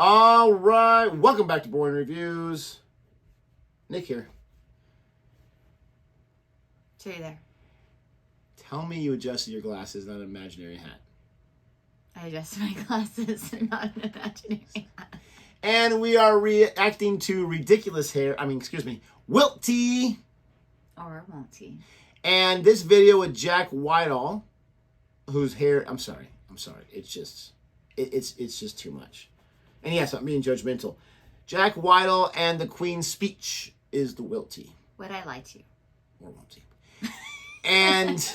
All right, welcome back to Boring Reviews. Nick here. So you're there. Tell me you adjusted your glasses, not an imaginary hat. I adjusted my glasses, not an imaginary hat. And we are reacting to ridiculous hair. WILTY. Or won't-y. And this video with Jack Whitehall, whose hair, I'm sorry. It's just too much. And yes, I'm being judgmental. Jack Whitehall and theQueen'sSpeech is the WILTY. Would I lie to you? Or won't-y. And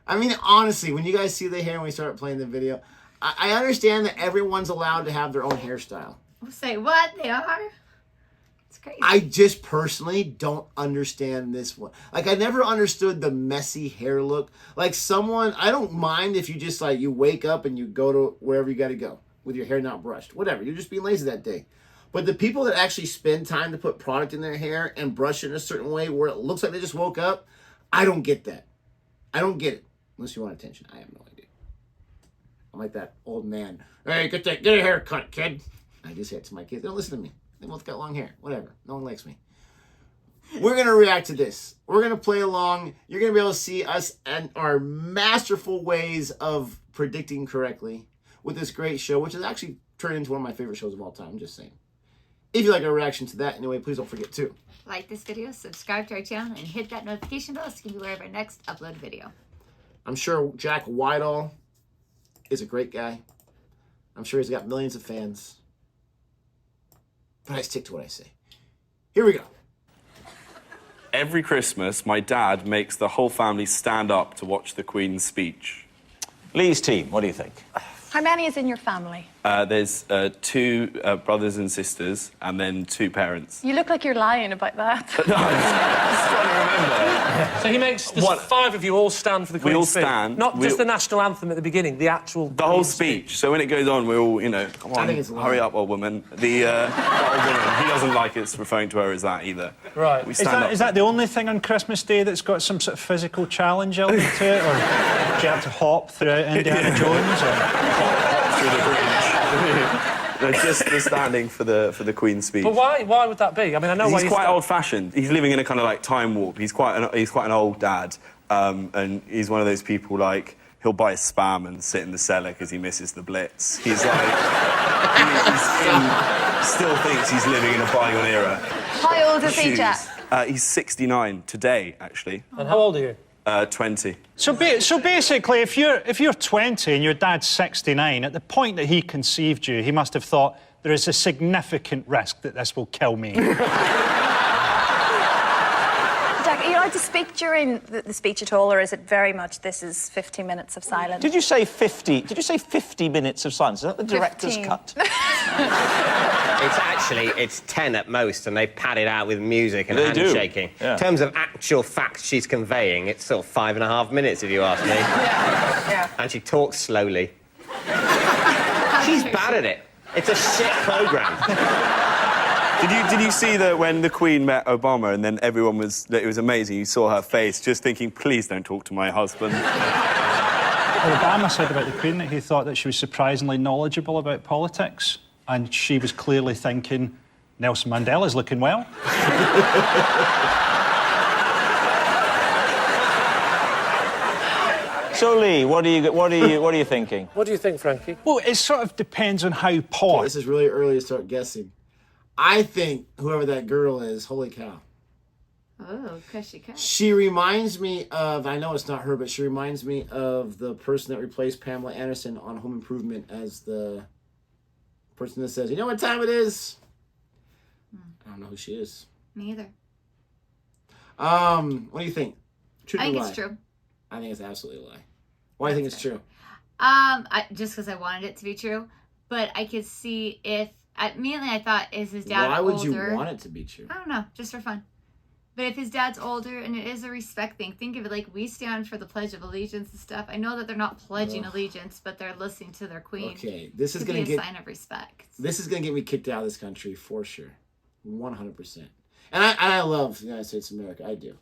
I mean, honestly, when you guys see the hair when we start playing the video, I understand that everyone's allowed to have their own hairstyle. We'll say what? They are? It's crazy. I just personally don't understand this one. Like, I never understood the messy hair look. Like, I don't mind if you just, like, you wake up and you go to wherever you got to go with your hair not brushed. Whatever. You're just being lazy that day. But the people that actually spend time to put product in their hair and brush it in a certain way where it looks like they just woke up, I don't get that. I don't get it. Unless you want attention. I have no idea. I'm like that old man. Hey, get a haircut, kid. I just say it to my kids. They don't listen to me. They both got long hair. Whatever. No one likes me. We're going to react to this. We're going to play along. You're going to be able to see us and our masterful ways of predicting correctly with this great show, which has actually turned into one of my favorite shows of all time. I'm just saying. If you like our reaction to that, anyway, please don't forget to like this video, subscribe to our channel, and hit that notification bell so you can be aware of our next upload video. I'm sure Jack Whitehall is a great guy. I'm sure he's got millions of fans. But I stick to what I say. Here we go. Every Christmas, my dad makes the whole family stand up to watch the Queen's speech. Lee's team, what do you think? How many is in your family? There's two brothers and sisters, and then two parents. You look like you're lying about that. No, I'm just trying to remember. So he makes five of you all stand for the Queen's speech. We all stand. Not just the national anthem at the beginning, the actual... The whole speech. So when it goes on, we're all, come on, hurry up, old woman. The old woman, he doesn't like us referring to her as that either. Right. We stand up. Is that the only thing on Christmas Day that's got some sort of physical challenge element to it? Or do you have to hop throughout Indiana Jones? Or... through the bridge. No, just the standing for the Queen's speech. But why would that be? I mean, I know why he's quite old-fashioned. He's living in a kind of like time warp. He's quite an old dad, and he's one of those people like he'll buy Spam and sit in the cellar because he misses the Blitz. He's like he still thinks he's living in a bygone era. How old is he, Jack? He's 69 today, actually. And how old are you? 20. So basically, if you're 20 and your dad's 69, at the point that he conceived you, he must have thought there is a significant risk that this will kill me. Jack, are you allowed to speak during the speech at all, or is it very much this is 50 minutes of silence? Did you say 50? Did you say 50 minutes of silence? Is that the director's 15. cut? It's 10 at most, and they pad it out with music and handshaking. Yeah. In terms of actual facts she's conveying, it's sort of 5.5 minutes, if you ask me. Yeah. And she talks slowly. She's bad at it. It's a shit programme. Did you see that when the Queen met Obama and then it was amazing, you saw her face just thinking, please don't talk to my husband. Well, Obama said about the Queen that he thought that she was surprisingly knowledgeable about politics, and she was clearly thinking, Nelson Mandela's looking well. So, Lee, what are you thinking? What do you think, Frankie? Well, it sort of depends on how pot. This is really early to start guessing. I think whoever that girl is, holy cow. Oh, cushy cut. She reminds me of, I know it's not her, but she reminds me of the person that replaced Pamela Anderson on Home Improvement as the person that says, you know what time it is? I don't know who she is. Me either. What do you think? Truth I or think lie? it's true. I think it's absolutely a lie. Why do you think it's true? Just because I wanted it to be true, but I could see if... Immediately I thought, is his dad older? Why would you want it to be true? I don't know, just for fun. But if his dad's older, and it is a respect thing, think of it like we stand for the Pledge of Allegiance and stuff. I know that they're not pledging allegiance, but they're listening to their queen. Okay, this is going going to to be a sign of respect. This is going to get me kicked out of this country for sure. 100%. And I love the United States of America. I do.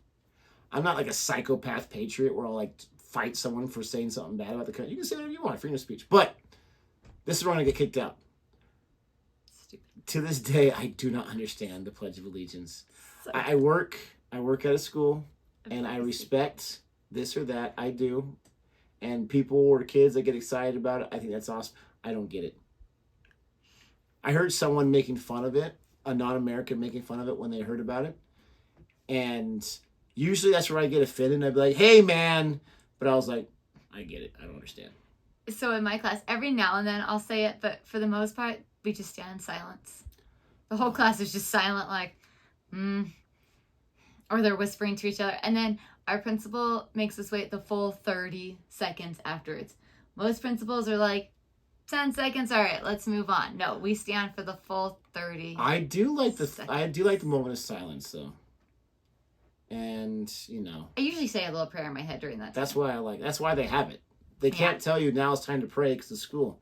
I'm not like a psychopath patriot where I'll like fight someone for saying something bad about the country. You can say whatever you want, freedom of speech. But this is where I'm going to get kicked out. to this day, I do not understand the Pledge of Allegiance. I work at a school, and I respect this or that. I do. And people or kids that get excited about it, I think that's awesome. I don't get it. I heard someone making fun of it, a non-American making fun of it when they heard about it. And usually that's where I get offended. I'd be like, hey, man. But I was like, I get it. I don't understand. So in my class, every now and then I'll say it, but for the most part, we just stand in silence. The whole class is just silent, like, or they're whispering to each other. And then our principal makes us wait the full 30 seconds afterwards. Most principals are like, 10 seconds, all right, let's move on. No, we stand for the full 30 I do like the seconds. moment of silence, though. And, I usually say a little prayer in my head during that time. that's why they have it. They can't tell you now it's time to pray because it's school.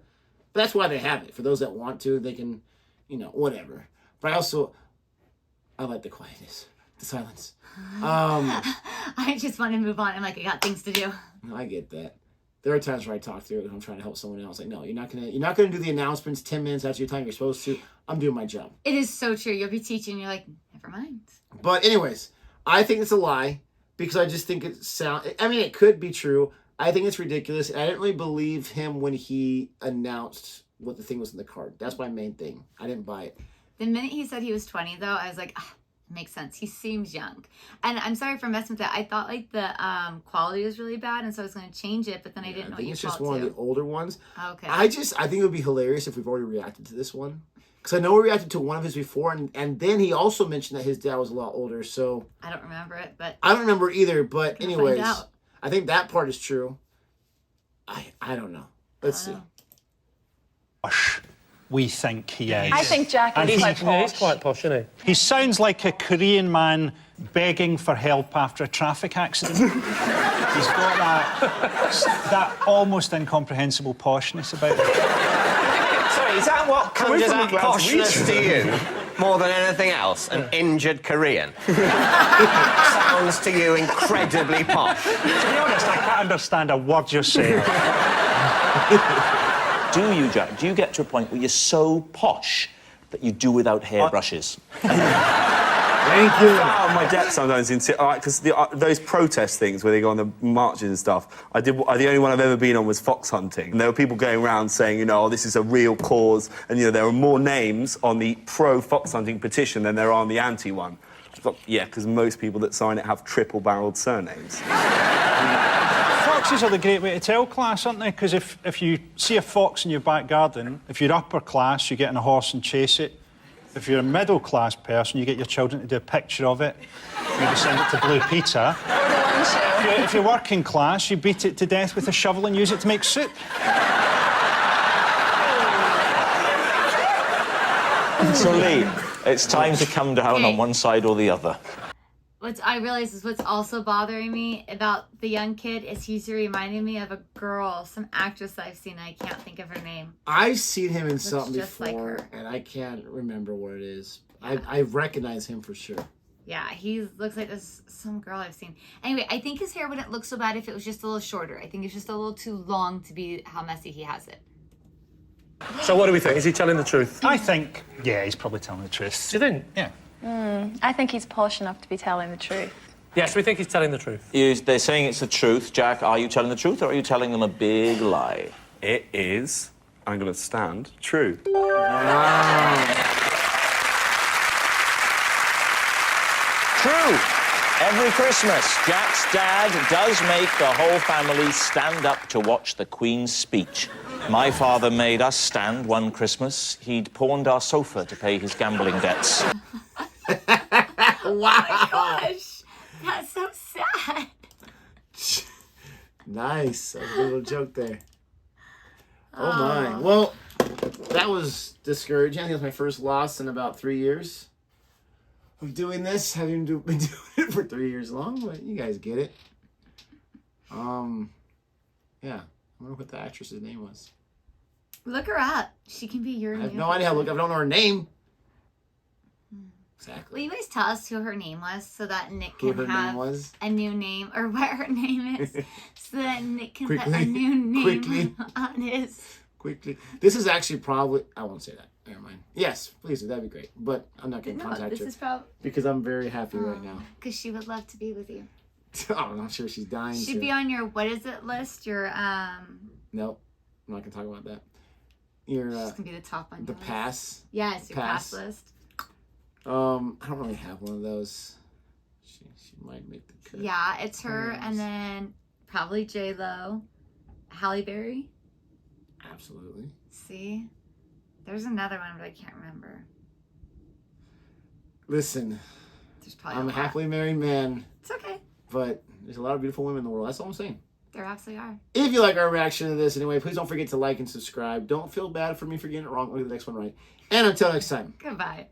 But that's why they have it. For those that want to, they can, whatever. But I like the quietness, the silence. I just want to move on. I'm like, I got things to do. I get that. There are times where I talk through it and I'm trying to help someone else. Like, no, you're not gonna do the announcements 10 minutes after your time you're supposed to. I'm doing my job. It is so true. You'll be teaching, and you're like, never mind. But anyways, I think it's a lie because I just think it could be true. I think it's ridiculous. I didn't really believe him when he announced what the thing was in the card. That's my main thing. I didn't buy it. The minute he said he was 20, though, I was like, it makes sense. He seems young. And I'm sorry for messing with that. I thought, like, the quality was really bad, and so I was going to change it, but then I didn't know you it's just one of the older ones. Okay. I think it would be hilarious if we've already reacted to this one. Because I know we reacted to one of his before, and then he also mentioned that his dad was a lot older, so... I don't remember it, but... I don't remember either, but anyways, find out. I think that part is true. I don't know. Let's see. We think he is. I think Jack is quite posh. Yeah, he's quite posh, isn't he? He sounds like a Korean man begging for help after a traffic accident. He's got that almost incomprehensible poshness about him. Sorry, is that what conjures up poshness to you more than anything else? An injured Korean? Sounds to you incredibly posh. To be honest, I can't understand a word you're saying. Do you, Jack? Do you get to a point where you're so posh that you do without hairbrushes? Thank you. Out of my depth sometimes because those protest things where they go on the marches and stuff. The only one I've ever been on was fox hunting, and there were people going around saying, this is a real cause, and there are more names on the pro fox hunting petition than there are on the anti one. Yeah, because most people that sign it have triple-barreled surnames. Foxes are the great way to tell class, aren't they? Because if you see a fox in your back garden, if you're upper class, you get on a horse and chase it. If you're a middle-class person, you get your children to do a picture of it. Maybe send it to Blue Peter. If you're working class, you beat it to death with a shovel and use it to make soup. So, Lee, it's time to come down on one side or the other. What I realize is what's also bothering me about the young kid is he's reminding me of a girl, some actress I've seen. I can't think of her name. I've seen him in something just like before, her. and I can't remember what it is. I recognize him for sure. Yeah, he looks like some girl I've seen. Anyway, I think his hair wouldn't look so bad if it was just a little shorter. I think it's just a little too long to be how messy he has it. So what do we think? Is he telling the truth? I think, yeah, he's probably telling the truth. Do you think? Yeah. I think he's posh enough to be telling the truth. Yes, we think he's telling the truth. They're saying it's the truth. Jack, are you telling the truth or are you telling them a big lie? It is, I'm going to stand, true. True. Every Christmas, Jack's dad does make the whole family stand up to watch the Queen's Speech. My father made us stand one Christmas. He'd pawned our sofa to pay his gambling debts. Wow. Oh my gosh. That's so sad. Nice. A little joke there. Oh my. Well, that was discouraging. I think it was my first loss in about 3 years of doing this. Having been doing it for 3 years long, but you guys get it. Yeah. I wonder what the actress's name was. Look her up. She can be your I have new no idea how to look up. I don't know her name. Will Exactly. you guys tell us who her name was so that Nick Who can her have name was? a new name, or what her name is, so that Nick can put a Quickly. new name Quickly. on his quickly. This is actually probably... I won't say that. Never mind. Yes, please, that'd be great. But I'm not going to contact this her. is probably Because I'm very happy right now. because she would love to be with you. I'm not sure she's dying She'd to. be on your what is it list? Your Nope. I'm not going to talk about that. Your she's gonna be the top on the your list. pass. Yes, your pass list. I don't really have one of those. She might make the cut. Yeah, it's her, and then probably J-Lo, Halle Berry. Absolutely. See, there's another one, but I can't remember. Listen, There's probably I'm a lot. happily married man, It's okay. but there's a lot of beautiful women in the world. That's all I'm saying. There absolutely are. If you like our reaction to this anyway, please don't forget to like and subscribe. Don't feel bad for me for getting it wrong. I'll get the next one right. And until next time. Goodbye.